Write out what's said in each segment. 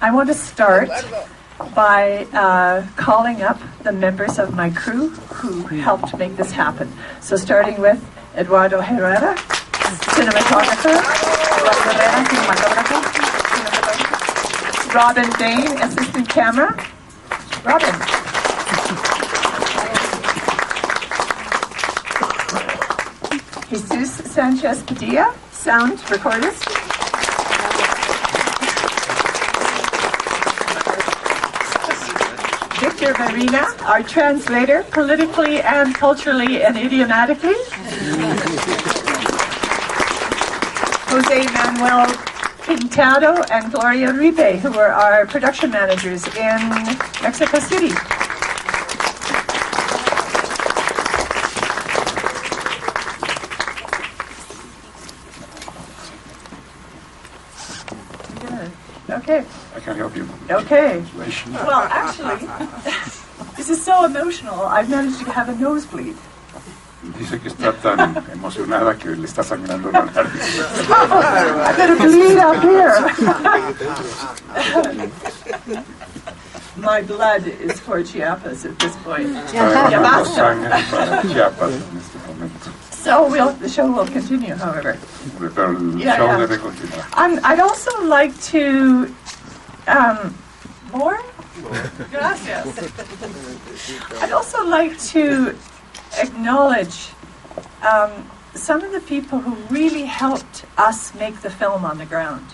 I want to start by calling up the members of my crew who helped make this happen. So starting with Eduardo Herrera, cinematographer, Robin Dane, assistant camera. Robin. Jesus Sanchez Padilla, sound recordist. Victor Marina, our translator, politically and culturally and idiomatically. Jose Manuel Pintado and Gloria Ribe, who were our production managers in Mexico City. Okay. I can help you. Okay. Well, actually, this is so emotional. I've managed to have a nosebleed. Dice que está tan emocionada que le está sangrando la nariz. I better bleed up here. My blood is for Chiapas at this point. So the show will continue, however. I'd also like to more? Gracias. I'd also like to acknowledge some of the people who really helped us make the film on the ground.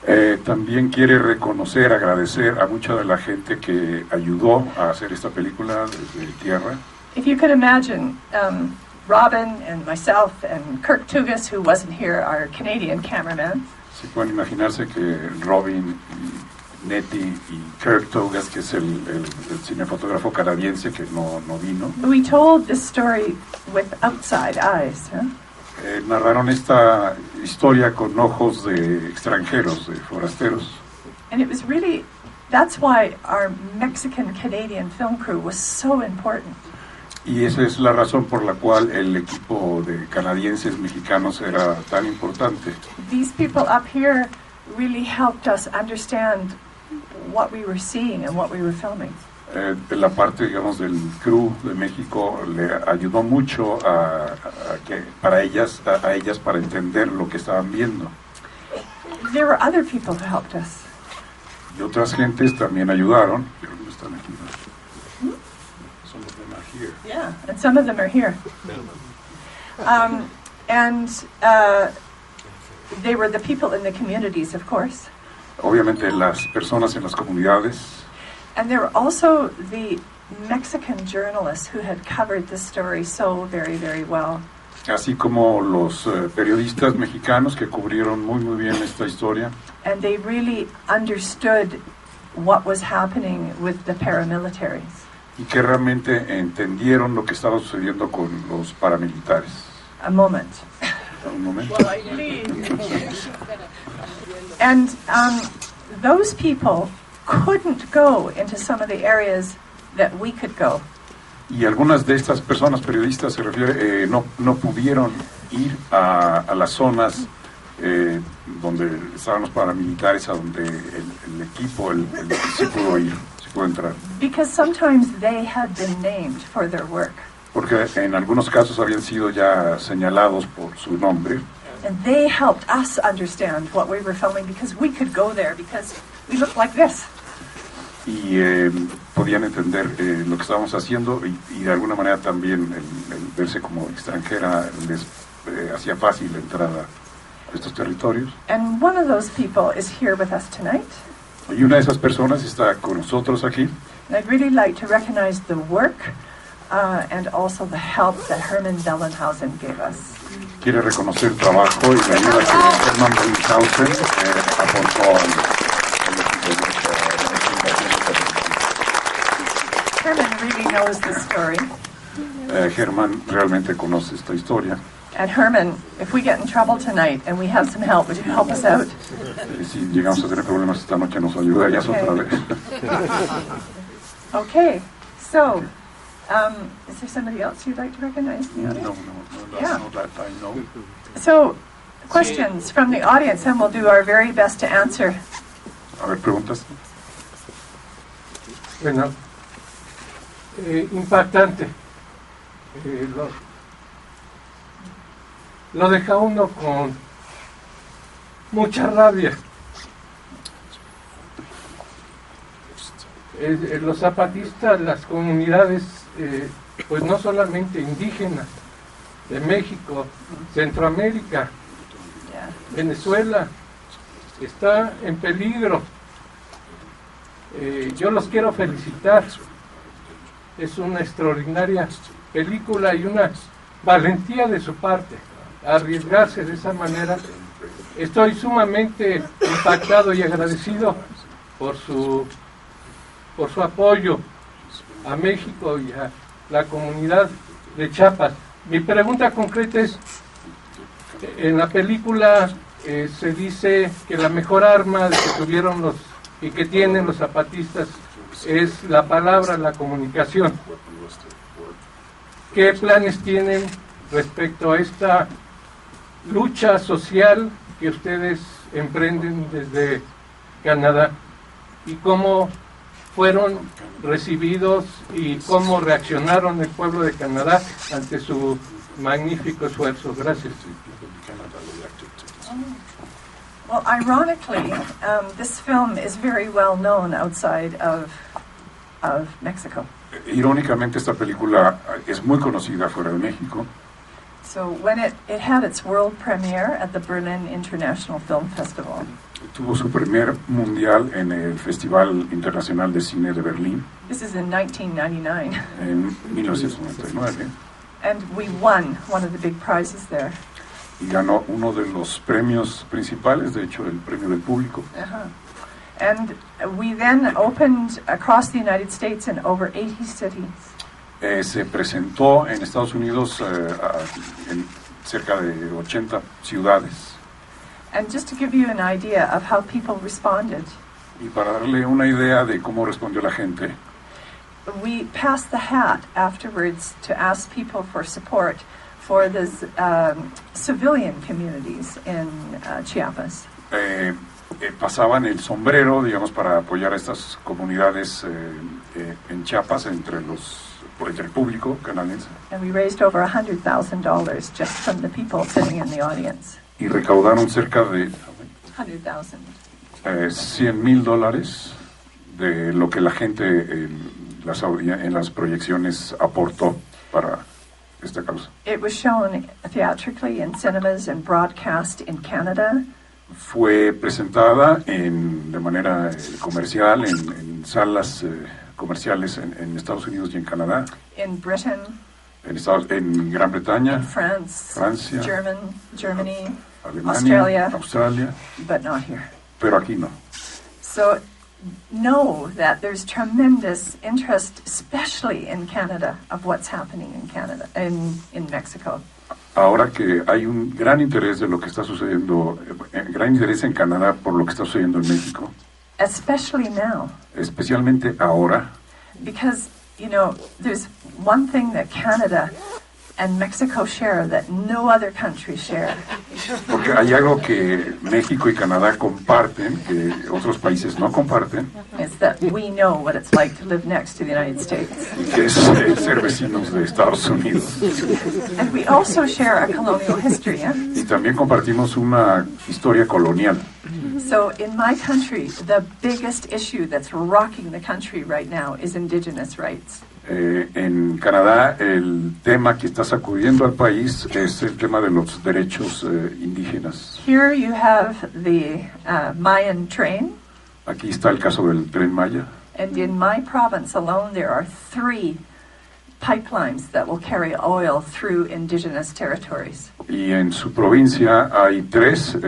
También quiere reconocer, agradecer a mucha de la gente que ayudó a hacer esta película desde tierra. If you can imagine, Robin and myself and Kirk Tugas, who wasn't here, our Canadian cameraman. Si pueden imaginarse que Robin, Nettie y Kirk Tugas, que es el cinefotógrafo canadiense que no vino. We told this story with outside eyes. Huh? Narraron esta historia con ojos de extranjeros, de forasteros. And it was really, that's why our Mexican-Canadian film crew was so important. Y esa es la razón por la cual el equipo de canadienses mexicanos era tan importante. These people up here really helped us understand what we were seeing and what we were filming. La parte, digamos, del crew de México le ayudó mucho a ellas para entender lo que estaban viendo. There were other people who helped us. Y otras gentes también ayudaron. Pero no están aquí. Some of them are here. Yeah, and some of them are here. They were the people in the communities, of course. Obviamente las personas en las comunidades. And there were also the Mexican journalists who had covered this story so very, very well. Así como los periodistas mexicanos que cubrieron muy bien esta historia. And they really understood what was happening with the paramilitaries. Y que realmente entendieron lo que estaba sucediendo con los paramilitares. A moment. Un momento. Well, I need. And those people couldn't go into some of the areas that we could go. Y algunas de estas personas periodistas se refiere no pudieron ir a las zonas donde estaban los paramilitares, a donde el equipo sí pudo ir, sí pudo entrar. Because sometimes they had been named for their work. Porque en algunos casos habían sido ya señalados por su nombre. And they helped us understand what we were filming because we could go there because we looked like this. Y podían entender lo que estábamos haciendo y de alguna manera también el verse como extranjera les hacía fácil la entrada a estos territorios. And one of those people is here with us tonight. Y una de esas personas está con nosotros aquí. And I'd really like to recognize the work and also the help that Herman Bellenhausen gave us. Quiere reconocer el trabajo y la ayuda que Herman Bellenhausen aportó al Herman really knows this story. Herman realmente conoce esta historia. And Herman, if we get in trouble tonight and we have some help, would you help us out? Si llegamos a tener problemas esta noche, nos ayudarías otra vez. Okay, so, is there somebody else you'd like to recognize in the audience? No, not that I know. So, questions from the audience, and we'll do our very best to answer. A ver, preguntas. Bueno, impactante. Lo deja uno con mucha rabia. Los zapatistas, las comunidades, pues no solamente indígenas, de México, Centroamérica, Venezuela, está en peligro. Yo los quiero felicitar. Es una extraordinaria película y una valentía de su parte, arriesgarse de esa manera. Estoy sumamente impactado y agradecido por su apoyo a México y a la comunidad de Chiapas. Mi pregunta concreta es, en la película se dice que la mejor arma que tuvieron y que tienen los zapatistas es la palabra, la comunicación. ¿Qué planes tienen respecto a esta lucha social que ustedes emprenden desde Canadá? ¿Y cómo fueron recibidos y cómo reaccionaron el pueblo de Canadá ante su magnífico esfuerzo? Gracias. Well, ironically, this film is very well known outside of Mexico. Irónicamente, esta película es muy conocida fuera de México. So when it had its world premiere at the Berlin International Film Festival. Tuvo su primer mundial en el Festival Internacional de Cine de Berlín. This is in 1999. En 1999. And we won one of the big prizes there. Y ganó uno de los premios principales, de hecho, el premio del público. And we then opened across the United States in over 80 cities. Se presentó en Estados Unidos en cerca de 80 ciudades. And just to give you an idea of how people responded, Y para darle una idea de cómo respondió la gente, we passed the hat afterwards to ask people for support for the civilian communities in Chiapas. Pasaban el sombrero, digamos, para apoyar a estas comunidades en Chiapas entre el público canadiense. And we raised over $100,000 just from the people sitting in the audience. Y recaudaron cerca de 100,000. $100,000 de lo que la gente en las proyecciones aportó para esta causa. It was shown theatrically in cinemas and broadcast in Canada. Fue presentada de manera comercial en salas comerciales en Estados Unidos y en Canadá. In Britain. En Gran Bretaña. Francia. Germany. Alemania. Australia. But not here. Pero aquí no. So know that there's tremendous interest, especially in Canada, of what's happening in Canada, in Mexico. Ahora que hay un gran interés de lo que está sucediendo, gran interés en Canadá por lo que está sucediendo en México. Especially now. Especialmente ahora. Because, there's one thing that Canada and Mexico share that no other country share. Porque hay algo que México y Canadá comparten que otros países no comparten. It's that we know what it's like to live next to the United States. Que es ser vecinos de Estados Unidos. And we also share a colonial history. Y también compartimos una historia colonial. So in my country, the biggest issue that's rocking the country right now is indigenous rights. En Canadá, el tema que está sacudiendo al país es el tema de los derechos indígenas. Here you have the Mayan train. Aquí está el caso del Tren Maya. And in my province alone, there are 3 pipelines that will carry oil through indigenous territories. Y en su provincia hay 3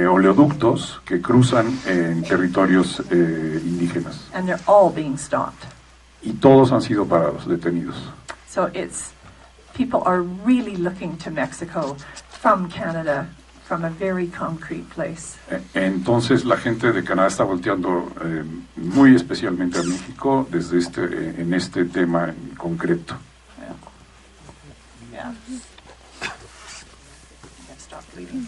oleoductos que cruzan en territorios indígenas. And they're all being stopped. Y todos han sido parados, detenidos. So people are really looking to Mexico from Canada, from a very concrete place. Entonces la gente de Canadá está volteando muy especialmente a México desde en este tema en concreto. Yeah. Stop bleeding.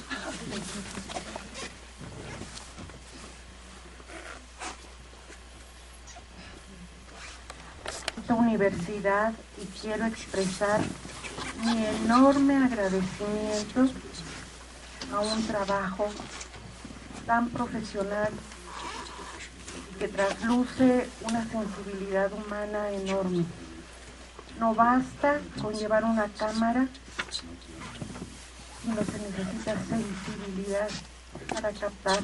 esta universidad y quiero expresar mi enorme agradecimiento a un trabajo tan profesional que trasluce una sensibilidad humana enorme. No basta con llevar una cámara, sino se necesita sensibilidad para captar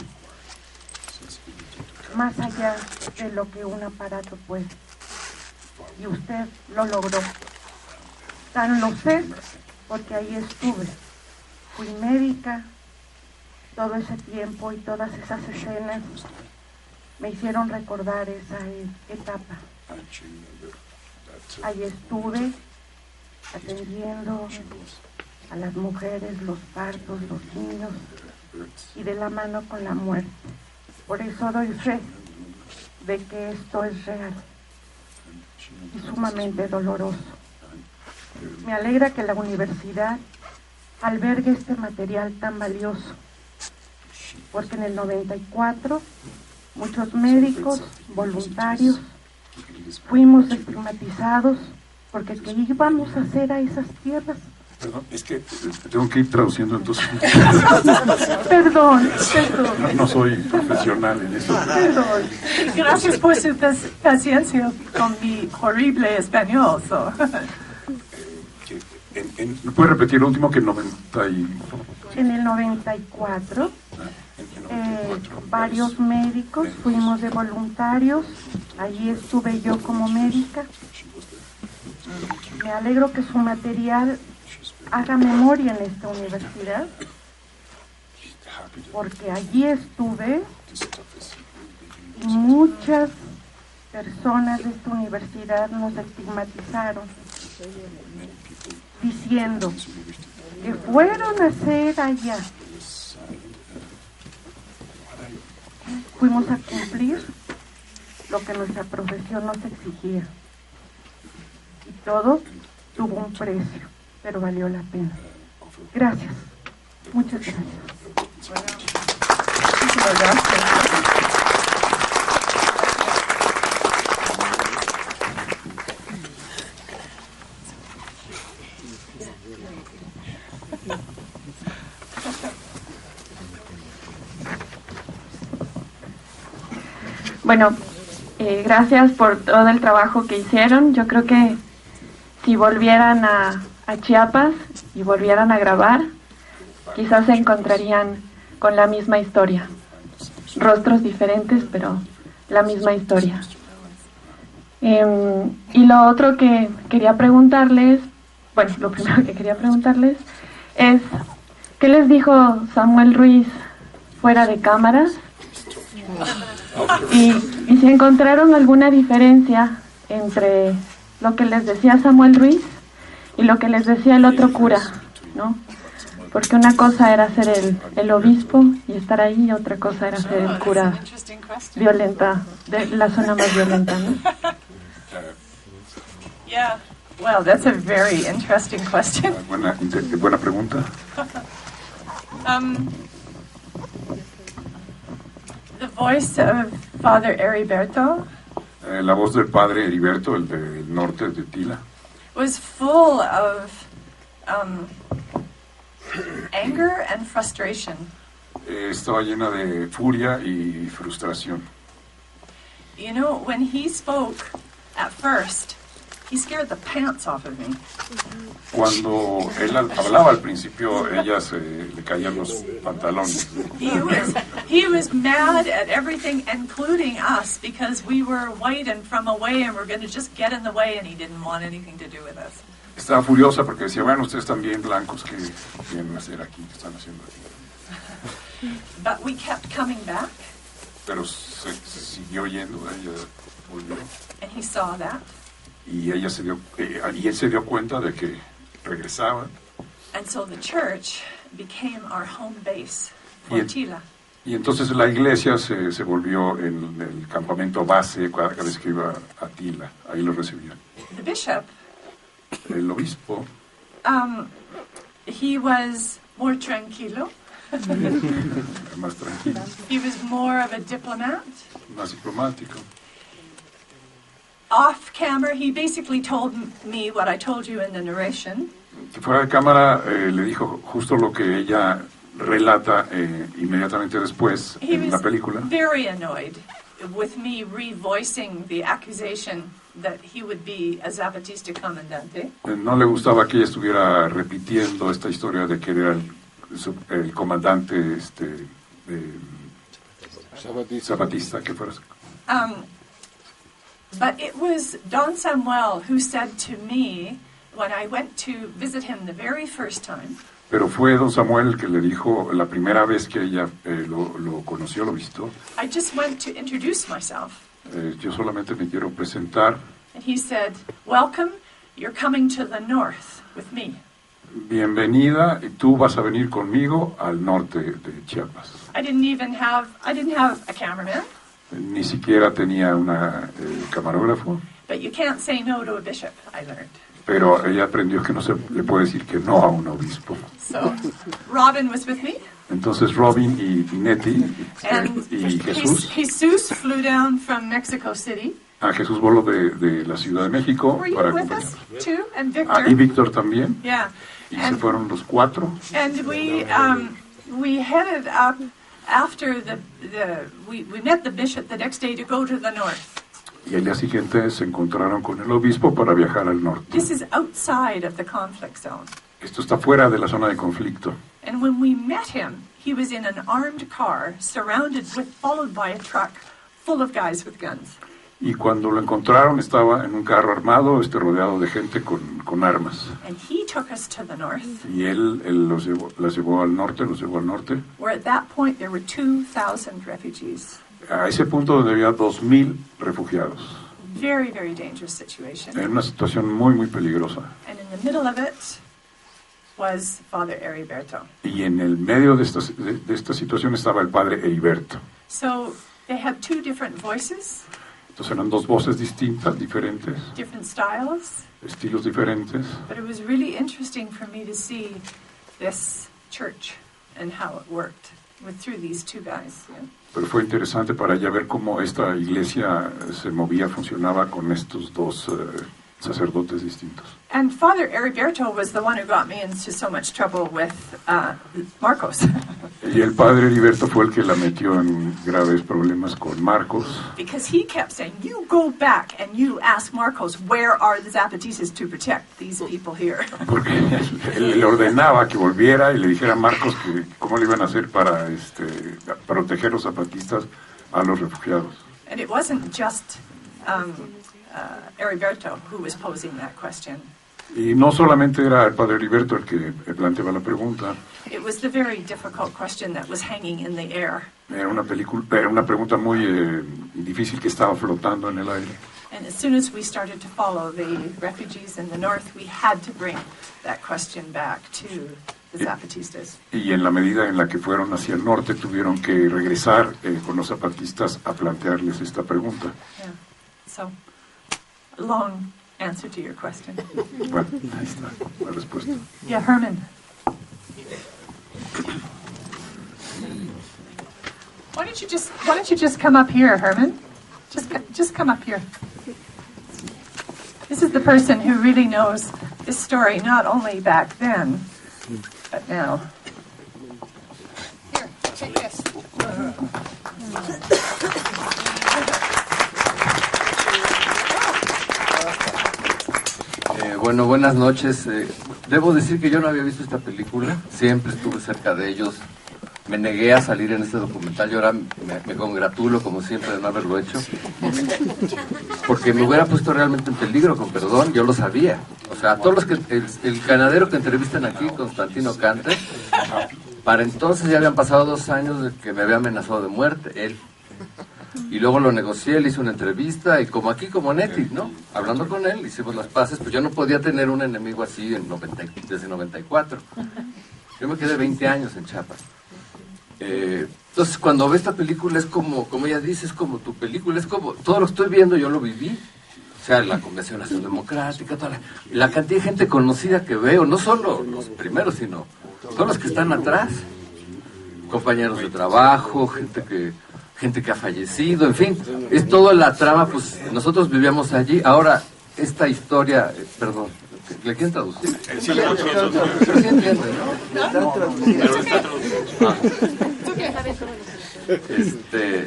más allá de lo que un aparato puede. Y usted lo logró. Tan lo sé porque ahí estuve. Fui médica todo ese tiempo y todas esas escenas me hicieron recordar esa etapa. Ahí estuve atendiendo a las mujeres, los partos, los niños y de la mano con la muerte. Por eso doy fe de que esto es real y sumamente doloroso. Me alegra que la universidad albergue este material tan valioso, porque en el 94 muchos médicos, voluntarios, fuimos estigmatizados porque ¿qué íbamos a hacer a esas tierras? Perdón, es que tengo que ir traduciendo entonces. Perdón. No soy profesional en eso. Perdón. Gracias por su paciencia con mi horrible español. ¿Me puede repetir lo último que en 90 y... En el 94, varios médicos fuimos de voluntarios. Allí estuve yo como médica. Me alegro que su material haga memoria en esta universidad, porque allí estuve y muchas personas de esta universidad nos estigmatizaron diciendo que fueron a hacer allá. Fuimos a cumplir lo que nuestra profesión nos exigía y todo tuvo un precio, pero valió la pena. Gracias. Muchas gracias. Muchísimas gracias. Bueno, gracias por todo el trabajo que hicieron. Yo creo que si volvieran a Chiapas y volvieran a grabar, quizás se encontrarían con la misma historia. Rostros diferentes, pero la misma historia. Y lo otro que quería preguntarles, bueno, lo primero que quería preguntarles es, ¿qué les dijo Samuel Ruiz fuera de cámaras? Y si encontraron alguna diferencia entre lo que les decía Samuel Ruiz y lo que les decía el otro cura, ¿no? Porque una cosa era ser el obispo y estar ahí, y otra cosa era ser el cura violenta, de la zona más violenta, ¿no? Yeah, well, that's a very interesting question. Buena pregunta. The voice of Father Heriberto La voz del padre Heriberto, el del norte de Tila, was full of anger and frustration. estaba llena de furia y frustración. You know, when he spoke at first, he scared the pants off of me. Cuando él hablaba al principio, ella le caían los pantalones. He was mad at everything, including us, because we were white and from away and we're going to just get in the way, and he didn't want anything to do with us. Estaba furiosa porque decía, bueno, ustedes también blancos, ¿qué vienen a hacer aquí? ¿Qué están haciendo aquí? But we kept coming back, Pero se siguió yendo, ella volvió. and he saw that. Y él se dio cuenta de que regresaba. And so the church became our home base for Bien. Tila. Y entonces la iglesia se volvió en el campamento base cada vez que iba a Tila. Ahí lo recibían. The bishop, El obispo, he was more tranquilo. más tranquilo, He was more of a diplomat. más diplomático. off camera, he basically told me what I told you in the narration. Fuera de cámara le dijo justo lo que ella relata inmediatamente después He en la was película. very annoyed with me revoicing the accusation that he would be a Zapatista comandante. No le gustaba que ella estuviera repitiendo esta historia de que era el comandante zapatista que fuera. But it was Don Samuel who said to me, when I went to visit him the very first time, Pero fue don Samuel el que le dijo la primera vez que ella lo conoció, lo visitó. I just went to introduce myself. Yo solamente me quiero presentar. And he said, welcome, you're coming to the north with me. Bienvenida, y tú vas a venir conmigo al norte de Chiapas. I didn't have a cameraman, Ni siquiera tenía una camarógrafo, but you can't say no to a bishop, I learned. pero ella aprendió que no se le puede decir que no a un obispo. So Robin was with me, Entonces Robin y Nettie and y Jesús, Jesus flew down from Mexico City. a Jesús voló de la Ciudad de México Were you para with us acompañarnos. too? And Y Victor. Víctor también, Yeah. y se fueron los cuatro. And we headed up after we met the bishop the next day to go to the north. Y al día siguiente se encontraron con el obispo para viajar al norte. This is outside of the conflict zone. Esto está fuera de la zona de conflicto. And when we met him, he was in an armed car, followed by a truck full of guys with guns. Y cuando lo encontraron estaba en un carro armado, rodeado de gente con armas. And he took us to the north, Y él los llevó al norte, where at that point there were 2,000 refugees. a ese punto donde había 2,000 refugiados, Very, very dangerous situation. en una situación muy, muy peligrosa. And in the middle of it was Father Heriberto. Y en el medio de esta situación estaba el padre Heriberto. So they had two different voices, Entonces eran dos voces distintas, diferentes, different styles, estilos diferentes. but it was really interesting for me to see this church and how it worked through these two guys. Yeah. Pero fue interesante para ella ver cómo esta iglesia se movía, funcionaba con estos dos sacerdotes distintos. And Father Heriberto was the one who got me into so much trouble with Marcos. Y el padre Heriberto fue el que la metió en graves problemas con Marcos, Because he kept saying, you go back and you ask Marcos, where are the Zapatistas to protect these people here? porque él le ordenaba que volviera y le dijera a Marcos que cómo le iban a hacer para proteger los zapatistas a los refugiados. And it wasn't just Heriberto who was posing that question. Y no solamente era el padre Heriberto el que planteaba la pregunta, It was the very difficult question that was hanging in the air. era una pregunta muy difícil que estaba flotando en el aire. And as soon as we started to follow the refugees in the north, we had to bring that question back to the Zapatistas. Y en la medida en la que fueron hacia el norte tuvieron que regresar con los zapatistas a plantearles esta pregunta. Yeah. So, long answer to your question. Bueno, ahí está la respuesta. Yeah, Herman. Why don't you just come up here, Herman? Just come up here. This is the person who really knows this story, not only back then, but now. Here, take this. Bueno, buenas noches. Debo decir que yo no había visto esta película, siempre estuve cerca de ellos. Me negué a salir en este documental y ahora me congratulo, como siempre, de no haberlo hecho. Porque me hubiera puesto realmente en peligro, con perdón, yo lo sabía. O sea, todos los que el ganadero que entrevistan aquí, Constantino Cante, para entonces ya habían pasado 2 años de que me había amenazado de muerte, él. Y luego lo negocié, le hice una entrevista y como aquí, como Nettie, ¿no? Hablando con él, hicimos las paces, pues yo no podía tener un enemigo así desde 94. Yo me quedé 20 años en Chiapas. Entonces cuando ve esta película es como ella dice, es como tu película, es como todo lo que estoy viendo yo lo viví. O sea, la Convención Nacional Democrática, la cantidad de gente conocida que veo, no solo los primeros, sino todos los que están atrás. Compañeros de trabajo, gente que gente que ha fallecido, en fin, es toda la trama, pues nosotros vivíamos allí. Ahora, esta historia, perdón, ¿le quieren traducir? Sí, le voy a traducir. Pero sí entienden, ¿no?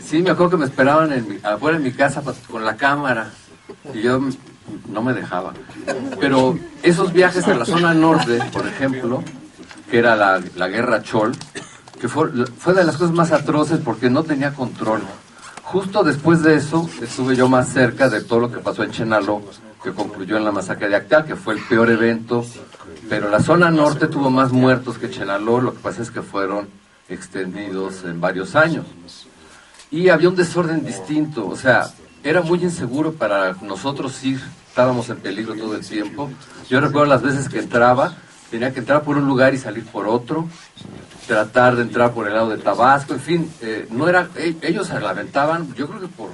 Sí, me acuerdo que me esperaban afuera en mi casa con la cámara y yo no me dejaba. Pero esos viajes a la zona norte, por ejemplo, que era la guerra Chol, que fue de las cosas más atroces porque no tenía control. Justo después de eso estuve yo más cerca de todo lo que pasó en Chenaló, que concluyó en la masacre de Acteal, que fue el peor evento, pero la zona norte tuvo más muertos que Chenaló. Lo que pasa es que fueron extendidos en varios años. Y había un desorden distinto, o sea, era muy inseguro para nosotros ir, estábamos en peligro todo el tiempo. Yo recuerdo las veces que entraba, tenía que entrar por un lugar y salir por otro, tratar de entrar por el lado de Tabasco, en fin, no era, ellos se lamentaban, yo creo que por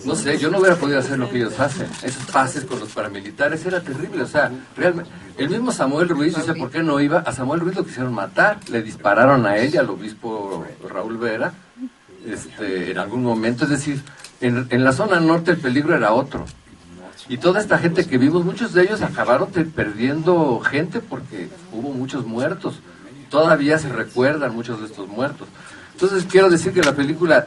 no sé, yo no hubiera podido hacer lo que ellos hacen. Esos pases con los paramilitares era terrible, o sea, realmente, el mismo Samuel Ruiz, no sé por qué no iba, a Samuel Ruiz lo quisieron matar, le dispararon a él y al obispo Raúl Vera, en algún momento, es decir, en la zona norte el peligro era otro. Y toda esta gente que vimos, muchos de ellos acabaron perdiendo gente porque hubo muchos muertos. Todavía se recuerdan muchos de estos muertos. Entonces quiero decir que la película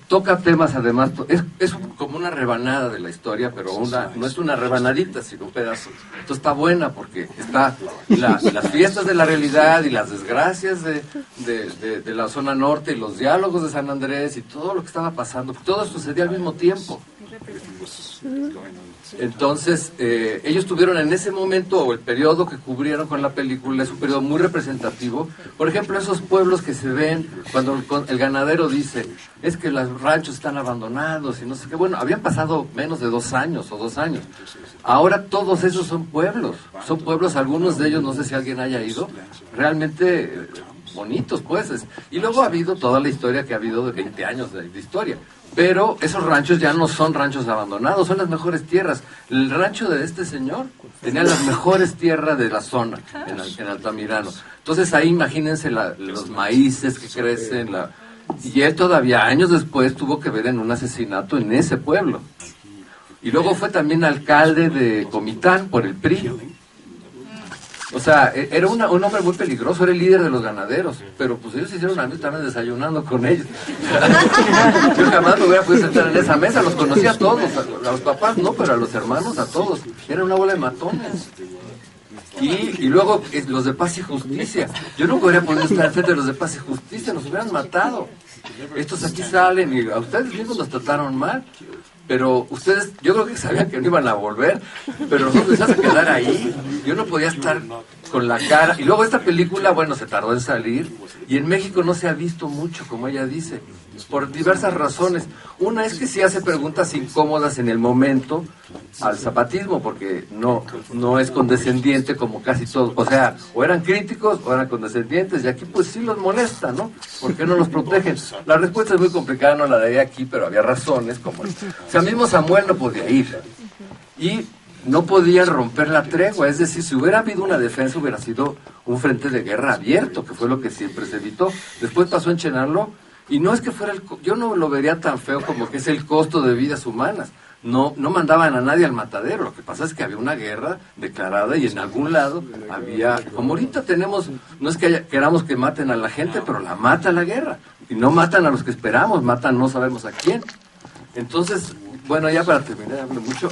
toca temas, además, es como una rebanada de la historia, pero no es una rebanadita, sino un pedazo. Entonces está buena porque está las fiestas de la realidad y las desgracias de la zona norte y los diálogos de San Andrés y todo lo que estaba pasando. Todo sucedía al mismo tiempo. Entonces, ellos tuvieron en ese momento, o el periodo que cubrieron con la película, es un periodo muy representativo. Por ejemplo, esos pueblos que se ven cuando el ganadero dice, es que los ranchos están abandonados y no sé qué. Bueno, habían pasado menos de 2 años o 2 años. Ahora todos esos son pueblos, algunos de ellos, no sé si alguien haya ido, realmente bonitos, pues. Y luego ha habido toda la historia que ha habido de 20 años de historia. Pero esos ranchos ya no son ranchos abandonados, son las mejores tierras. El rancho de este señor tenía las mejores tierras de la zona, en Altamirano. Entonces ahí imagínense los maíces que crecen. Y él todavía, años después, tuvo que ver en un asesinato en ese pueblo. Y luego fue también alcalde de Comitán por el PRI. O sea, era un hombre muy peligroso, era el líder de los ganaderos, pero pues ellos hicieron amigos, estaban desayunando con ellos. Yo jamás me hubiera podido sentar en esa mesa, los conocía a todos, a los papás no, pero a los hermanos, a todos. Era una bola de matones. Y luego los de Paz y Justicia. Yo nunca hubiera podido estar frente de los de Paz y Justicia, nos hubieran matado. Estos aquí salen y a ustedes mismos los trataron mal. Pero ustedes, yo creo que sabían que no iban a volver, pero nosotros nos hacen quedar ahí. Yo no podía estar con la cara. Y luego esta película, bueno, se tardó en salir. Y en México no se ha visto mucho, como ella dice, por diversas razones. Una es que sí hace preguntas incómodas en el momento al zapatismo, porque no es condescendiente como casi todos. O sea, o eran críticos o eran condescendientes. Y aquí pues sí los molesta, ¿no? ¿Por qué no los protegen? La respuesta es muy complicada, no la daré aquí, pero había razones como... O sea, mismo Samuel no podía ir. Y no podían romper la tregua, es decir, si hubiera habido una defensa hubiera sido un frente de guerra abierto, que fue lo que siempre se evitó. Después pasó en Chenaló, y no es que fuera yo no lo vería tan feo como que es el costo de vidas humanas. No mandaban a nadie al matadero, lo que pasa es que había una guerra declarada y en algún lado había, como ahorita tenemos, no es que queramos que maten a la gente, pero la mata la guerra, y no matan a los que esperamos, matan no sabemos a quién. Entonces, bueno, ya para terminar, hablo mucho,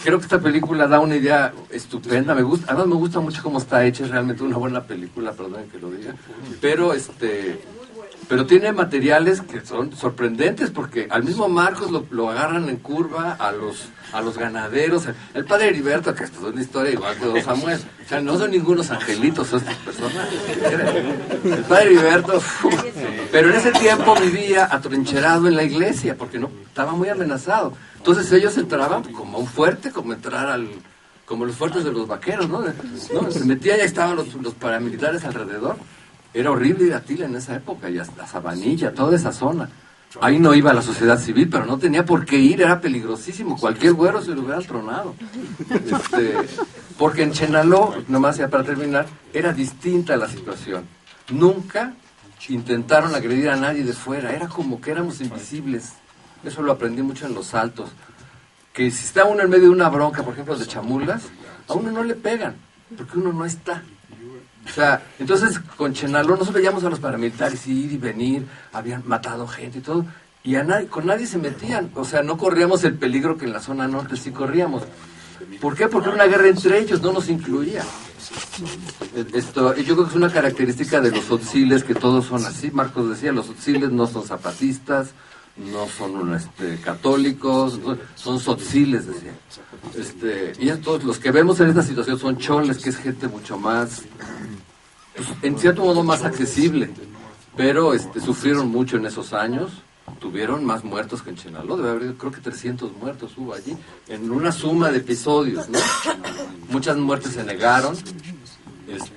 creo que esta película da una idea estupenda, además me gusta mucho cómo está hecha, es realmente una buena película, perdón que lo diga, pero tiene materiales que son sorprendentes, porque al mismo Marcos lo agarran en curva, a los ganaderos, el padre Heriberto, que esto es una historia igual que don Samuel, o sea, no son ningunos angelitos estos personajes, el padre Heriberto, pero en ese tiempo vivía atrincherado en la iglesia, porque no estaba muy amenazado, entonces ellos entraban como un fuerte, como los fuertes de los vaqueros, ¿no? Se metían y ahí estaban los paramilitares alrededor. Era horrible ir a Tila en esa época, y hasta Sabanilla, toda esa zona. Ahí no iba la sociedad civil, pero no tenía por qué ir, era peligrosísimo. Cualquier güero se lo hubiera tronado. Porque en Chenaló, nomás ya para terminar, era distinta la situación. Nunca intentaron agredir a nadie de fuera, era como que éramos invisibles. Eso lo aprendí mucho en Los Altos, que si está uno en medio de una bronca, por ejemplo de chamulas, a uno no le pegan, porque uno no está. O sea, entonces con Chenaló nosotros veíamos a los paramilitares ir y venir, habían matado gente y todo, y con nadie se metían, o sea, no corríamos el peligro que en la zona norte sí corríamos. ¿Por qué? Porque era una guerra entre ellos, no nos incluía. Yo creo que es una característica de los tzotziles, que todos son así. Marcos decía, los tzotziles no son zapatistas, no son católicos, son tzotziles, decía. Y todos los que vemos en esta situación son choles, que es gente mucho más, pues, en cierto modo más accesible, pero sufrieron mucho en esos años. Tuvieron más muertos que en Chenaló, debe haber, creo que 300 muertos hubo allí, en una suma de episodios, ¿no? Muchas muertes se negaron,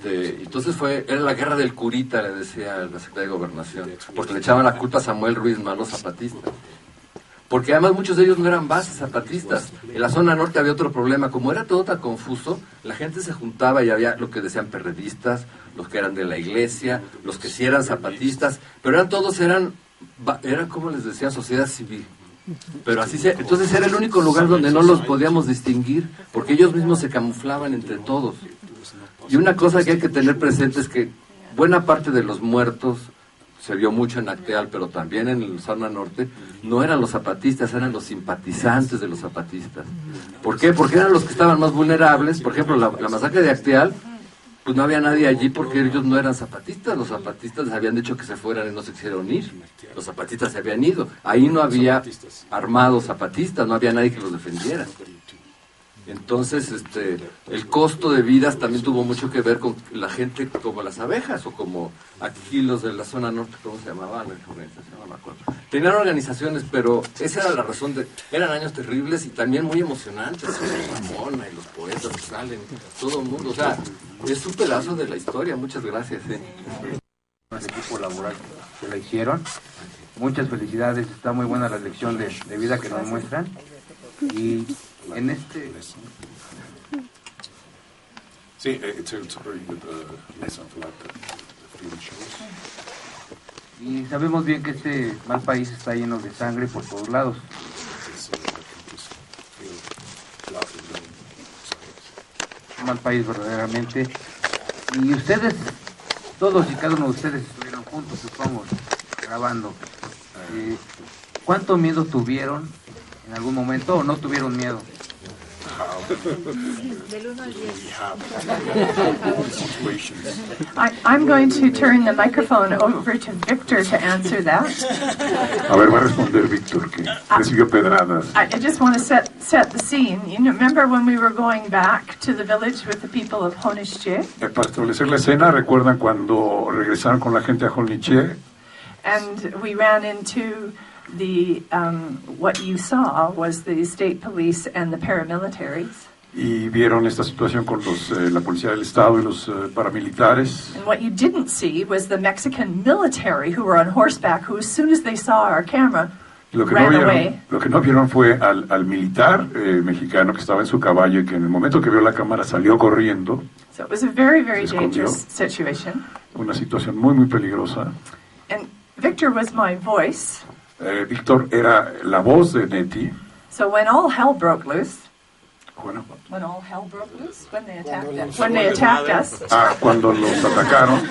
entonces era la guerra del curita, le decía la Secretaría de Gobernación, porque le echaban la culpa a Samuel Ruiz Malo zapatista. Porque además muchos de ellos no eran bases zapatistas. En la zona norte había otro problema, como era todo tan confuso, la gente se juntaba y había lo que decían perredistas, los que eran de la iglesia, los que sí eran zapatistas, pero todos eran como les decía, sociedad civil. Pero entonces era el único lugar donde no los podíamos distinguir, porque ellos mismos se camuflaban entre todos. Y una cosa que hay que tener presente es que buena parte de los muertos, se vio mucho en Acteal, pero también en la zona norte, no eran los zapatistas, eran los simpatizantes de los zapatistas. ¿Por qué? Porque eran los que estaban más vulnerables. Por ejemplo, la masacre de Acteal, pues no había nadie allí porque ellos no eran zapatistas. Los zapatistas les habían dicho que se fueran y no se quisieron ir. Los zapatistas se habían ido. Ahí no había armados zapatistas, no había nadie que los defendiera. Entonces, el costo de vidas también tuvo mucho que ver con la gente como las abejas, o como aquí los de la zona norte, ¿cómo se llamaban? La organización, no me acuerdo. Tenían organizaciones, pero esa era la razón eran años terribles y también muy emocionantes. Ramona y los poetas que salen, todo el mundo, o sea, es un pedazo de la historia. Muchas gracias. El equipo laboral que la hicieron, muchas felicidades, está muy buena la lección de vida que nos muestran. Y en Sí, it's a very good lesson for the film shows. Y sabemos bien que este mal país está lleno de sangre por todos lados. Un mal país verdaderamente. Y ustedes, todos y cada uno de ustedes estuvieron juntos, supongo, grabando. ¿Cuánto miedo tuvieron en algún momento o no tuvieron miedo? I'm going to turn the microphone over to Victor to answer that. A ver, va a responder Víctor, que recibió pedradas. I just want to set the scene. You know, remember when we were going back to the village with the people of Honishche? Para establecer la escena, ¿recuerdan cuando regresaron con la gente a Honishche? And we ran into what you saw was the state police and the paramilitaries. Y vieron esta situación con la policía del estado y los paramilitares. And what you didn't see was the Mexican military who were on horseback, who as soon as they saw our camera ran away. Lo que no vieron fue al militar mexicano que estaba en su caballo y que en el momento que vio la cámara salió corriendo. So it was a very, very dangerous situation. Una situación muy, muy peligrosa. And Victor was my voice. Víctor era la voz de Nettie. So when all hell broke loose, Bueno, when all hell broke loose, when they attacked us, cuando los atacaron,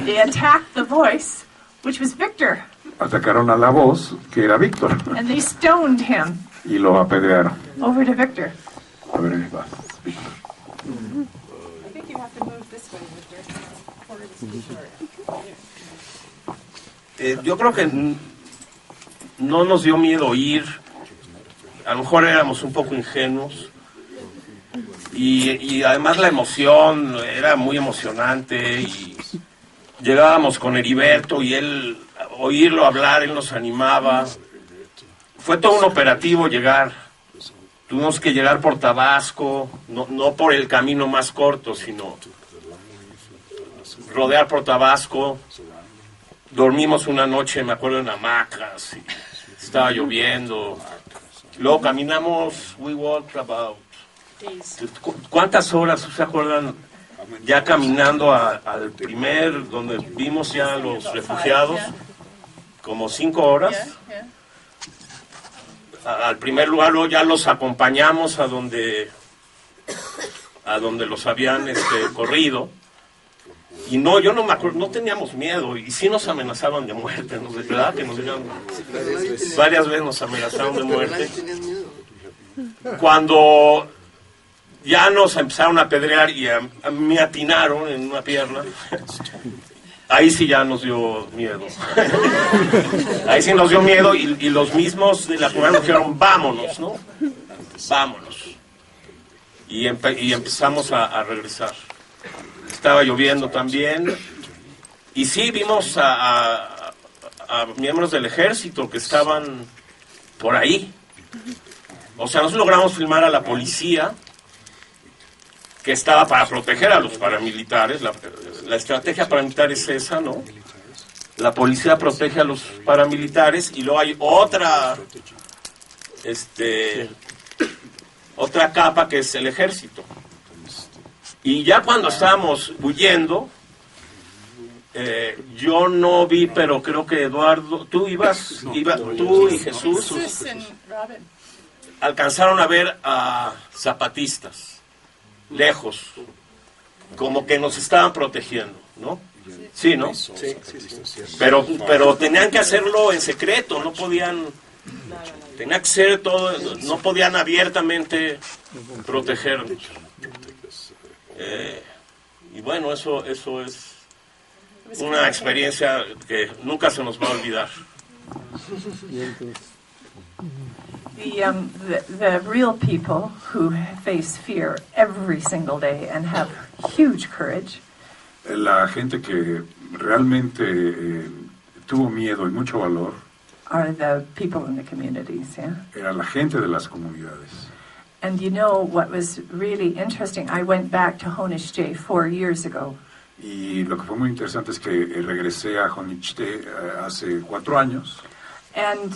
they attacked the voice, which was Victor, atacaron a la voz, que era Víctor, and they stoned him. y lo apedrearon. Over to Victor. A ver, ahí va, Víctor. I think you have to move this way, Victor. Yo creo que no nos dio miedo ir. A lo mejor éramos un poco ingenuos y además la emoción era muy emocionante y llegábamos con Heriberto y él, oírlo hablar, él nos animaba. Fue todo un operativo llegar. Tuvimos que llegar por Tabasco, no por el camino más corto, sino rodear por Tabasco. Dormimos una noche, me acuerdo, en hamacas, y estaba lloviendo. Luego caminamos, we walked about... ¿Cuántas horas se acuerdan? ya caminando al primer, donde vimos ya a los refugiados, como 5 horas. Al primer lugar, luego ya los acompañamos a donde los habían corrido. Y no, yo no me acuerdo, no teníamos miedo, y sí nos amenazaban de muerte, ¿no? ¿Verdad? Que varias veces nos amenazaron de muerte. Cuando ya nos empezaron a apedrear y a mí me atinaron en una pierna, ahí sí ya nos dio miedo. Ahí sí nos dio miedo, y los mismos de la comunidad nos dijeron, vámonos, ¿no? Vámonos. Y empezamos a regresar. Estaba lloviendo también, y sí vimos a miembros del ejército que estaban por ahí. O sea, nosotros logramos filmar a la policía, que estaba para proteger a los paramilitares. La estrategia paramilitar es esa, ¿no? La policía protege a los paramilitares, y luego hay otra capa que es el ejército. Y ya cuando estábamos huyendo, yo no vi, pero creo que Eduardo, tú y Jesús alcanzaron a ver a zapatistas, lejos, como que nos estaban protegiendo, ¿no? Sí, ¿no? Sí. Pero tenían que hacerlo en secreto, no podían, tenía que ser todo, no podían abiertamente protegernos. Y bueno, eso es una experiencia que nunca se nos va a olvidar. The real people who face fear every single day and have huge courage. La gente que realmente tuvo miedo y mucho valor are the people in the communities, yeah? Era la gente de las comunidades. And you know what was really interesting? I went back to Honishte 4 years ago. Y lo que fue muy interesante es que regresé a Honishte hace 4 años. And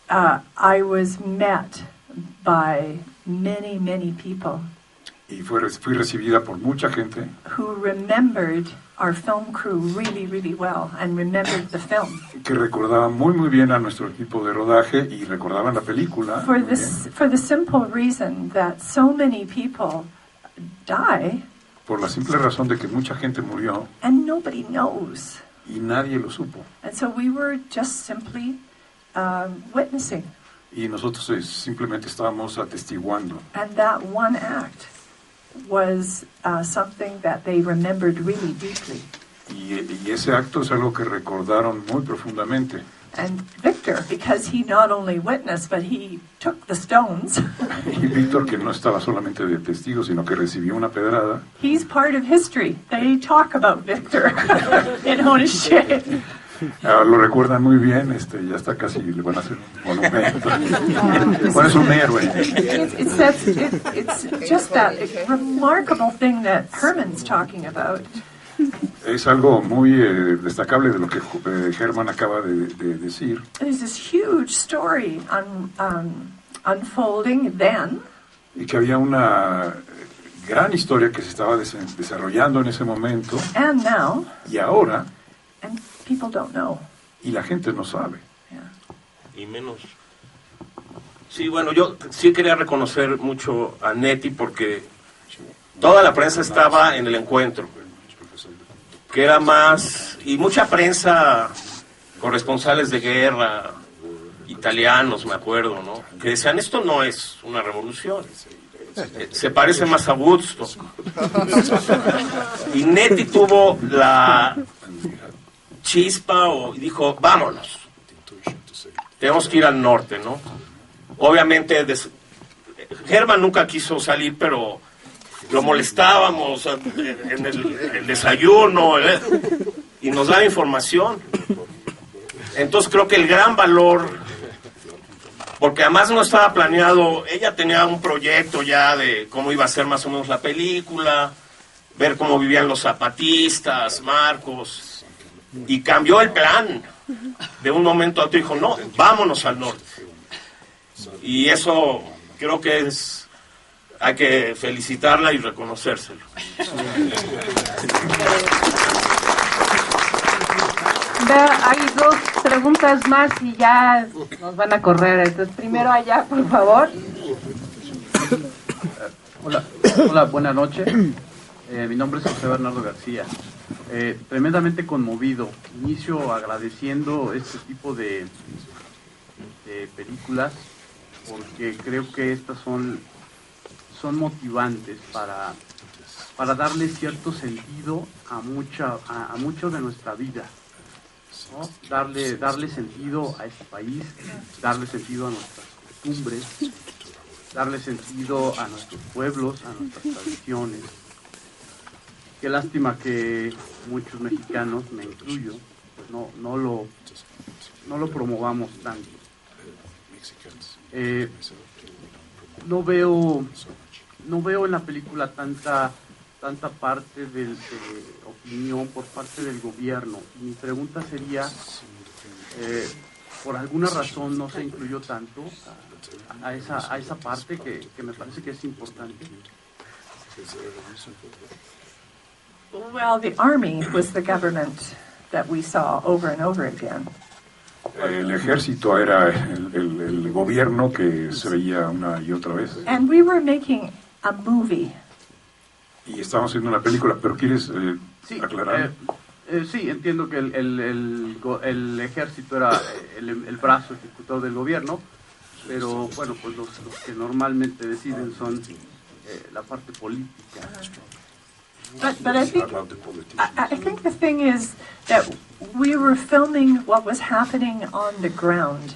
I was met by many, many people. Y fui recibida por mucha gente who remembered our film crew really, really well and remembered the film. Que recordaban muy bien a nuestro equipo de rodaje y recordaban la película. For the simple reason that so many people die. Por la simple razón de que mucha gente murió. And nobody knows. Y nadie lo supo. And so we were just simply witnessing. Y nosotros simplemente estábamos atestiguando. And that one act was something that they remembered really deeply. Y ese acto es algo que recordaron muy profundamente. And Victor, because he not only witnessed, but he took the stones. Y Víctor, que no estaba solamente de testigo, sino que recibió una pedrada. He's part of history. They talk about Victor in Honishte. Lo recuerdan muy bien, ya está casi, le van a hacer un monumento. Bueno, es un héroe. It's just that remarkable thing that Herman's talking about. Es algo muy destacable de lo que Herman acaba de decir. There's this huge story unfolding then. Y que había una gran historia que se estaba desarrollando en ese momento. And now. Y ahora. And people don't know. Y la gente no sabe. Y menos. Sí, bueno, yo sí quería reconocer mucho a Neti porque toda la prensa estaba en el encuentro, que era más, y mucha prensa, corresponsales de guerra, italianos, me acuerdo, ¿no? Que decían, esto no es una revolución, se parece más a Woodstock. Y Neti tuvo la chispa y dijo, vámonos, tenemos que ir al norte, ¿no? Obviamente, Herman nunca quiso salir, pero lo molestábamos en el desayuno, y nos daba información. Entonces creo que el gran valor, porque además no estaba planeado, ella tenía un proyecto ya de cómo iba a ser más o menos la película, ver cómo vivían los zapatistas, Marcos, y cambió el plan. De un momento a otro dijo, no, vámonos al norte. Y eso creo que es hay que felicitarla y reconocérselo. Hay dos preguntas más y ya nos van a correr. Entonces, primero allá, por favor. Hola, buenas noches. Mi nombre es José Bernardo García. Tremendamente conmovido. Inicio agradeciendo este tipo de películas porque creo que estas son motivantes para darle cierto sentido a mucho de nuestra vida, ¿no? Darle sentido a este país, darle sentido a nuestras costumbres, darle sentido a nuestros pueblos, a nuestras tradiciones. Qué lástima que muchos mexicanos, me incluyo, pues no lo promovamos tanto. No veo en la película tanta parte de opinión por parte del gobierno. Mi pregunta sería, por alguna razón no se incluyó tanto a esa parte que me parece que es importante. Well, the army was the government that we saw over and over again. El ejército era el gobierno que se veía una y otra vez. And we were making a movie. Y estábamos haciendo una película, pero ¿quieres aclarar? Sí, entiendo que el ejército era el brazo ejecutor del gobierno, pero bueno, pues los que normalmente deciden son la parte política. But I think the thing is that we were filming what was happening on the ground.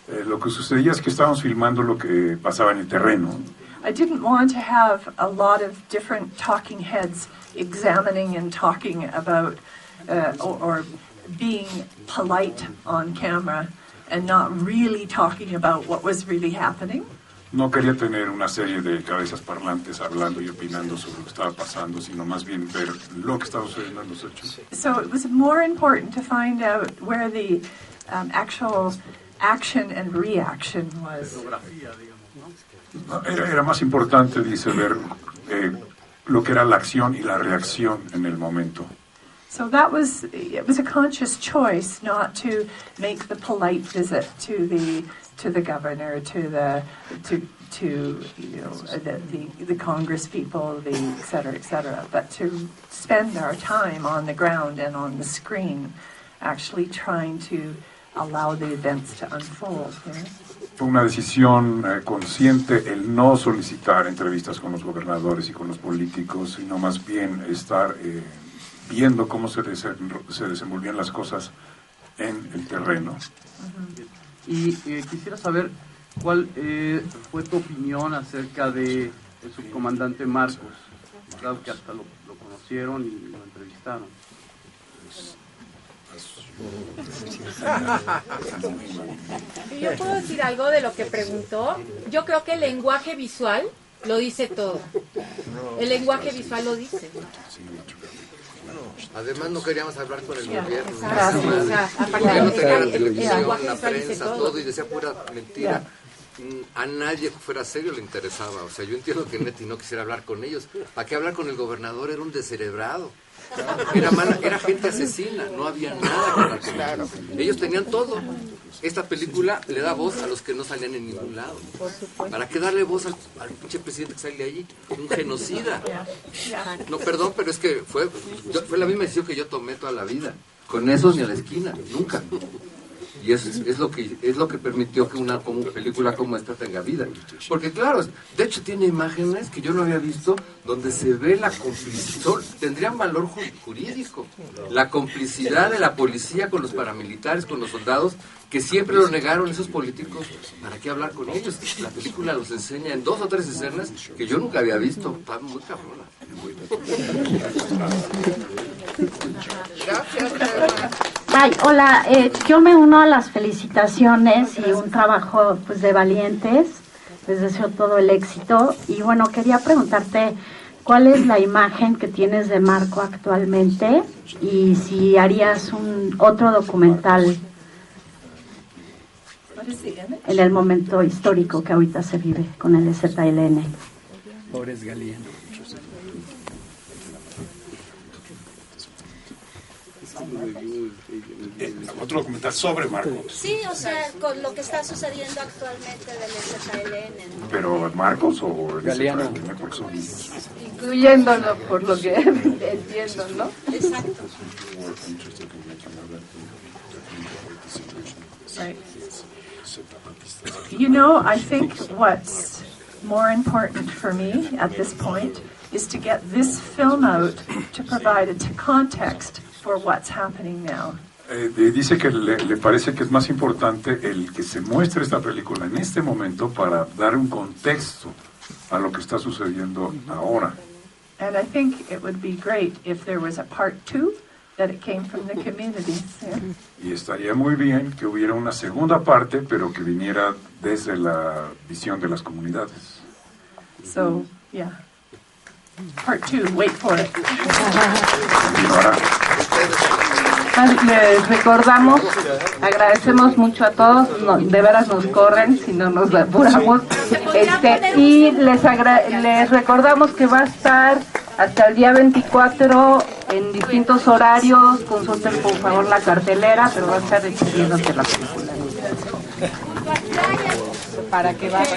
Lo que sucedía es que estábamos filmando lo que pasaba en el terreno. I didn't want to have a lot of different talking heads examining and talking about or being polite on camera and not really talking about what was really happening. No quería tener una serie de cabezas parlantes hablando y opinando sobre lo que estaba pasando, sino más bien ver lo que estaba sucediendo en los hechos. So it was more important to find out where the actual action and reaction was. Era más importante, dice, ver lo que era la acción y la reacción en el momento. So it was a conscious choice not to make the polite visit to the governor, to the Congress people, et cetera, but to spend our time on the ground and on the screen, actually trying to allow the events to unfold. Fue una decisión consciente el no solicitar entrevistas con los gobernadores y con los políticos, sino más bien estar viendo cómo se desenvolvían las cosas en el terreno. Y quisiera saber cuál fue tu opinión acerca del subcomandante Marcos, claro que hasta lo conocieron y lo entrevistaron. Yo puedo decir algo de lo que preguntó. Yo creo que el lenguaje visual lo dice todo. El lenguaje visual lo dice. Además no queríamos hablar con el gobierno. La prensa, todo, y decía pura mentira. A nadie que fuera serio le interesaba. O sea, yo entiendo que Neti no quisiera hablar con ellos. ¿Para qué hablar con el gobernador? Era un descerebrado. Era gente asesina, no había nada que hablar con ellos. Ellos tenían todo. Esta película le da voz a los que no salían en ningún lado. ¿Para qué darle voz al pinche presidente que sale allí? Un genocida. No, perdón, pero es que fue la misma decisión que yo tomé toda la vida. Con esos ni a la esquina, nunca. Y es lo que permitió que una película como esta tenga vida. Porque claro, de hecho tiene imágenes que yo no había visto donde se ve la complicidad, tendrían valor jurídico. La complicidad de la policía con los paramilitares, con los soldados, que siempre lo negaron esos políticos. ¿Para qué hablar con ellos? La película los enseña en 2 o 3 escenas que yo nunca había visto. Está muy cabrona. Ay, hola, yo me uno a las felicitaciones y un trabajo pues de valientes. Les deseo todo el éxito y bueno, quería preguntarte cuál es la imagen que tienes de Marco actualmente y si harías otro documental en el momento histórico que ahorita se vive con el EZLN. Pobres Galeano. Otro documental sobre Marcos. Sí, o sea, con lo que está sucediendo actualmente del SKLN, ¿no? ¿Pero Marcos o el Galeano? Porque son niños. Incluyéndolo, por lo que entiendo, ¿no? Exacto. Right. You know, I think what's more important for me at this point is to get this film out to provide a context for what's happening now. Dice que le parece que es más importante el que se muestre esta película en este momento para dar un contexto a lo que está sucediendo ahora. And I think it would be great if there was a part 2 that it came from the communities. Yeah. Y estaría muy bien que hubiera una segunda parte, pero que viniera desde la visión de las comunidades. So, yeah. Part 2, wait for it. Les recordamos, agradecemos mucho a todos, de veras nos corren si no nos apuramos, y les recordamos que va a estar hasta el día 24 en distintos horarios. Consulten por favor la cartelera, pero va a estar exhibiéndose la película. Para que vaya.